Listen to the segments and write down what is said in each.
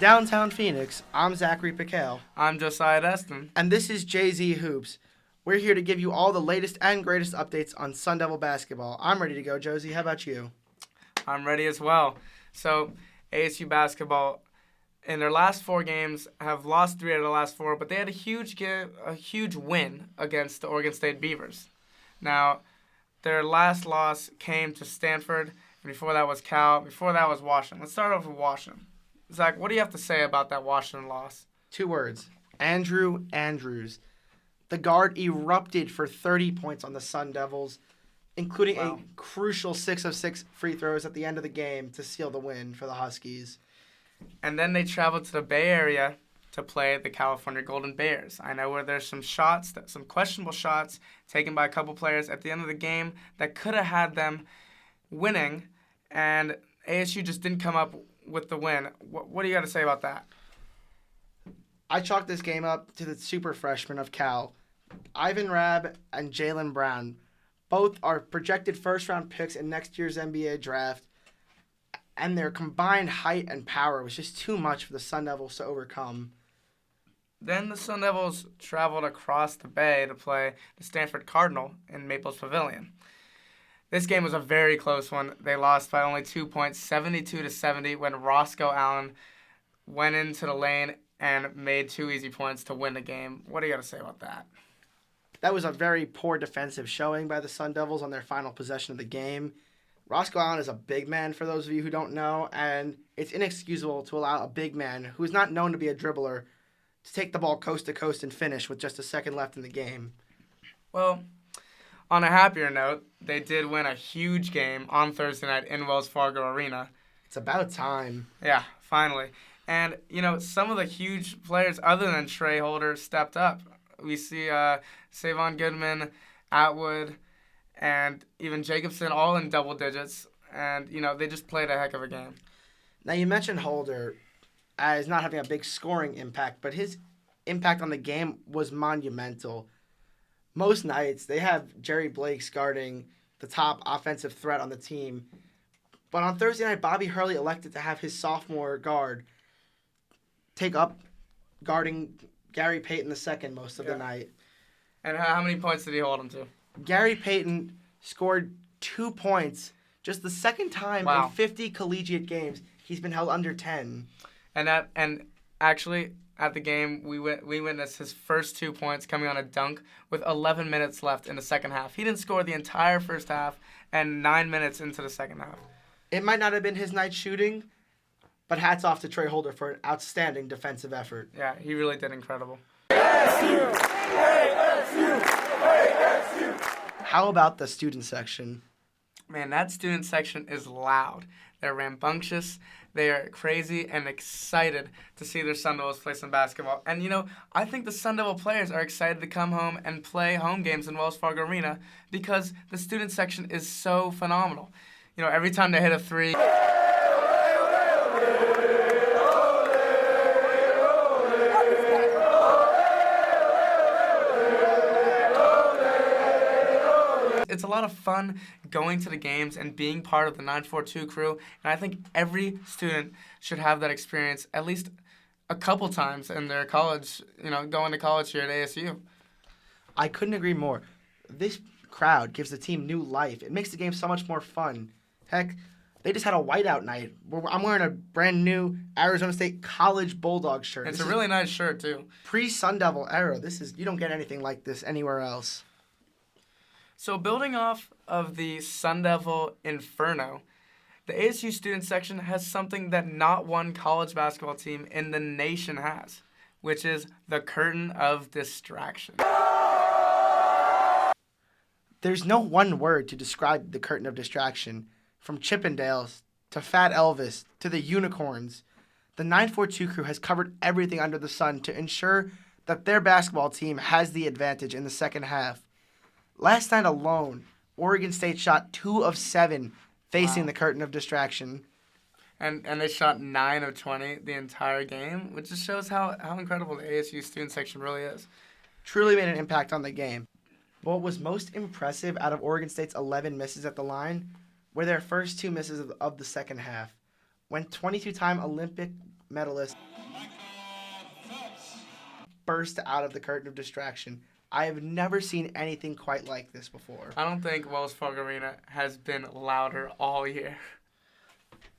downtown Phoenix, I'm Zachary Piquel, I'm Josiah Destin. and this is Jay-Z Hoops. We're here to give you all the latest and greatest updates on Sun Devil basketball. I'm ready to go, Josie. How about you? I'm ready as well. So, ASU basketball, in their last 4 games, have lost 3 out of the last 4, but they had a huge win against the Oregon State Beavers. Now, their last loss came to Stanford, and before that was Cal, before that was Washington. Let's start off with Washington. Zach, what do you have to say about that Washington loss? 2 words. Andrew Andrews. The guard erupted for 30 points on the Sun Devils, including a crucial 6 of 6 free throws at the end of the game to seal the win for the Huskies. And then they traveled to the Bay Area to play the California Golden Bears. I know where there's some questionable shots taken by a couple players at the end of the game that could have had them winning, and ASU just didn't come up with the win. What do you got to say about that? I chalked this game up to the super freshmen of Cal. Ivan Rabb and Jaylen Brown. Both are projected first-round picks in next year's NBA draft, and their combined height and power was just too much for the Sun Devils to overcome. Then the Sun Devils traveled across the bay to play the Stanford Cardinal in Maples Pavilion. This game was a very close one. They lost by only 2 points, 72-70, when Roscoe Allen went into the lane and made 2 easy points to win the game. What do you got to say about that? That was a very poor defensive showing by the Sun Devils on their final possession of the game. Roscoe Allen is a big man, for those of you who don't know, and it's inexcusable to allow a big man who is not known to be a dribbler to take the ball coast to coast and finish with just a second left in the game. Well, on a happier note, they did win a huge game on Thursday night in Wells Fargo Arena. It's about time. Yeah, finally. And, some of the huge players other than Trey Holder stepped up. We see Savon Goodman, Atwood, and even Jacobson all in double digits. And, they just played a heck of a game. Now, you mentioned Holder as not having a big scoring impact, but his impact on the game was monumental. Most nights, they have Jerry Blakes guarding the top offensive threat on the team. But on Thursday night, Bobby Hurley elected to have his sophomore guard take up guarding Gary Payton II most of the night. And how many points did he hold him to? Gary Payton scored 2 points, just the second time in 50 collegiate games he's been held under 10. And actually, at the game, we witnessed his first 2 points coming on a dunk with 11 minutes left in the second half. He didn't score the entire first half and 9 minutes into the second half. It might not have been his night shooting, but hats off to Trey Holder for an outstanding defensive effort. Yeah, he really did incredible. How about the student section? Man, that student section is loud. They're rambunctious. They are crazy and excited to see their Sun Devils play some basketball. And, I think the Sun Devil players are excited to come home and play home games in Wells Fargo Arena because the student section is so phenomenal. Every time they hit a 3... It's a lot of fun going to the games and being part of the 942 crew, and I think every student should have that experience at least a couple times in their college, going to college here at ASU. I couldn't agree more. This crowd gives the team new life. It makes the game so much more fun. Heck, they just had a whiteout night. I'm wearing a brand new Arizona State College Bulldog shirt. It's a really nice shirt, too. Pre-Sun Devil era. You don't get anything like this anywhere else. So building off of the Sun Devil Inferno, the ASU student section has something that not one college basketball team in the nation has, which is the curtain of distraction. There's no one word to describe the curtain of distraction. From Chippendales to Fat Elvis to the Unicorns, the 942 crew has covered everything under the sun to ensure that their basketball team has the advantage in the second half. Last night alone, Oregon State shot 2 of 7 facing the curtain of distraction. And they shot 9 of 20 the entire game, which just shows how incredible the ASU student section really is. Truly made an impact on the game. What was most impressive out of Oregon State's 11 misses at the line were their first 2 misses of the second half. When 22-time Olympic medalist burst out of the curtain of distraction. I have never seen anything quite like this before. I don't think Wells Fargo Arena has been louder all year.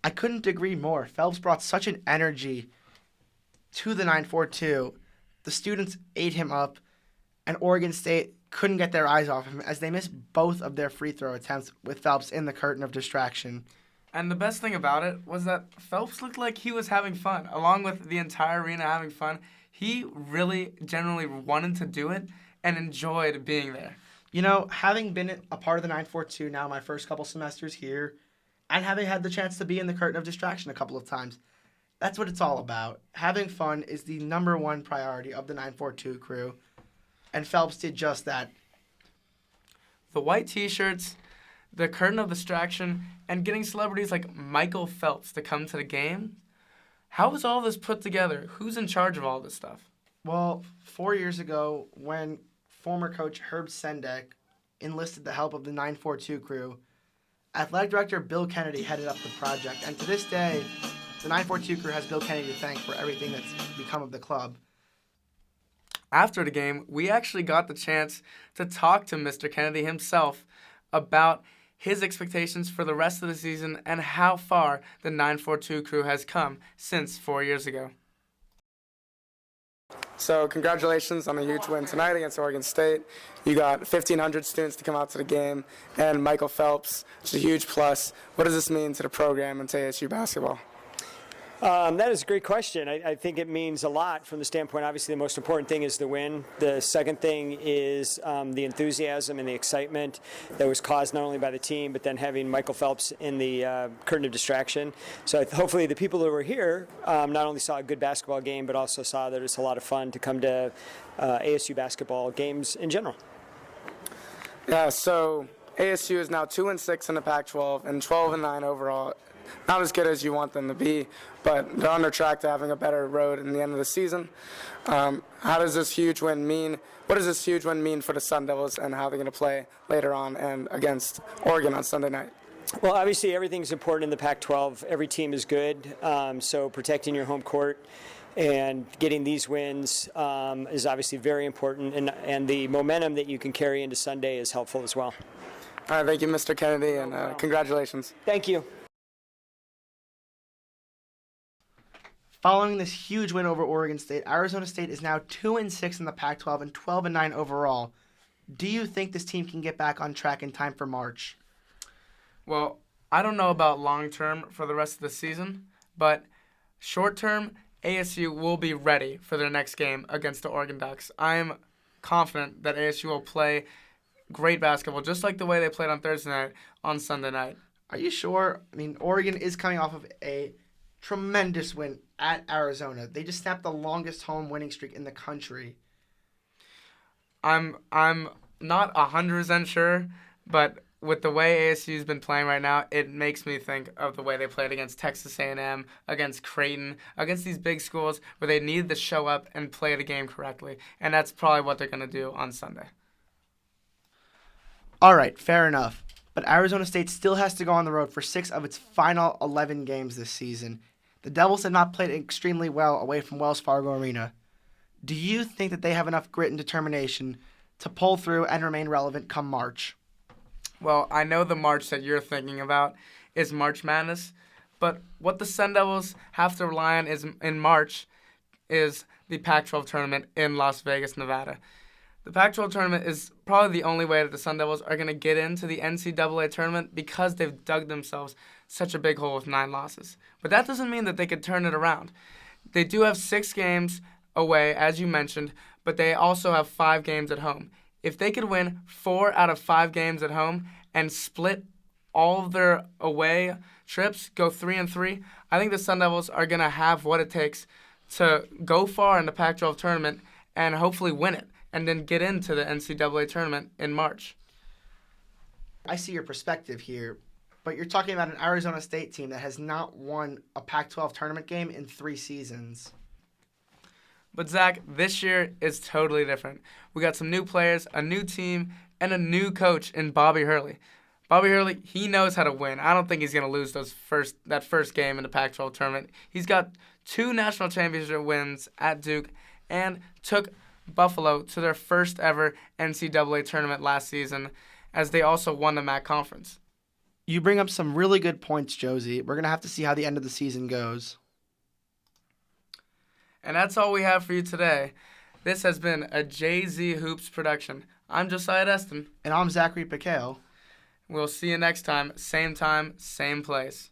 I couldn't agree more. Phelps brought such an energy to the 942. The students ate him up, and Oregon State couldn't get their eyes off him as they missed both of their free throw attempts with Phelps in the curtain of distraction. And the best thing about it was that Phelps looked like he was having fun, along with the entire arena having fun. He really genuinely wanted to do it and enjoyed being there. You know, having been a part of the 942 now my first couple semesters here, and having had the chance to be in the curtain of distraction a couple of times, that's what it's all about. Having fun is the number one priority of the 942 crew, and Phelps did just that. The white t-shirts, the curtain of distraction, and getting celebrities like Michael Phelps to come to the game. How was all this put together? Who's in charge of all this stuff? Well, 4 years ago, when former coach Herb Sendek enlisted the help of the 942 crew, athletic director Bill Kennedy headed up the project. And to this day, the 942 crew has Bill Kennedy to thank for everything that's become of the club. After the game, we actually got the chance to talk to Mr. Kennedy himself about his expectations for the rest of the season and how far the 942 crew has come since 4 years ago. So congratulations on a huge win tonight against Oregon State. You got 1,500 students to come out to the game, and Michael Phelps, which is a huge plus. What does this mean to the program and to ASU basketball? That is a great question. I think it means a lot from the standpoint, obviously the most important thing is the win. The second thing is the enthusiasm and the excitement that was caused not only by the team, but then having Michael Phelps in the curtain of distraction. So hopefully the people who were here not only saw a good basketball game, but also saw that it's a lot of fun to come to ASU basketball games in general. Yeah, so ASU is now 2-6 in the Pac-12 and 12-9 overall. Not as good as you want them to be, but they're on their track to having a better road in the end of the season. How does this huge win mean? What does this huge win mean for the Sun Devils and how they're going to play later on and against Oregon on Sunday night? Well, obviously everything's important in the Pac-12. Every team is good, so protecting your home court and getting these wins is obviously very important, and the momentum that you can carry into Sunday is helpful as well. All right, thank you, Mr. Kennedy, and congratulations. Thank you. Following this huge win over Oregon State, Arizona State is now 2-6 in the Pac-12 and 12-9 overall. Do you think this team can get back on track in time for March? Well, I don't know about long-term for the rest of the season, but short-term, ASU will be ready for their next game against the Oregon Ducks. I am confident that ASU will play great basketball, just like the way they played on Thursday night on Sunday night. Are you sure? I mean, Oregon is coming off of a tremendous win at Arizona. They just snapped the longest home winning streak in the country. I'm not 100% sure, but with the way ASU's been playing right now, it makes me think of the way they played against Texas A&M, against Creighton, against these big schools where they needed to show up and play the game correctly. And that's probably what they're going to do on Sunday. All right, fair enough. But Arizona State still has to go on the road for 6 of its final 11 games this season. The Devils have not played extremely well away from Wells Fargo Arena. Do you think that they have enough grit and determination to pull through and remain relevant come March? Well, I know the March that you're thinking about is March Madness, but what the Sun Devils have to rely on is in March is the Pac-12 tournament in Las Vegas, Nevada. The Pac-12 tournament is probably the only way that the Sun Devils are going to get into the NCAA tournament because they've dug themselves such a big hole with 9 losses. But that doesn't mean that they could turn it around. They do have 6 games away, as you mentioned, but they also have 5 games at home. If they could win 4 out of 5 games at home and split all of their away trips, go 3-3, I think the Sun Devils are going to have what it takes to go far in the Pac-12 tournament and hopefully win it, and then get into the NCAA tournament in March. I see your perspective here, but you're talking about an Arizona State team that has not won a Pac-12 tournament game in 3 seasons. But Zach, this year is totally different. We got some new players, a new team, and a new coach in Bobby Hurley. Bobby Hurley, he knows how to win. I don't think he's going to lose that first game in the Pac-12 tournament. He's got 2 national championship wins at Duke, and took Buffalo to their first ever NCAA tournament last season, as they also won the MAC conference. You bring up some really good points, Josie. We're going to have to see how the end of the season goes. And that's all we have for you today. This has been a JZ Hoops production. I'm Josiah Destin. And I'm Zachary Piquel. We'll see you next time, same place.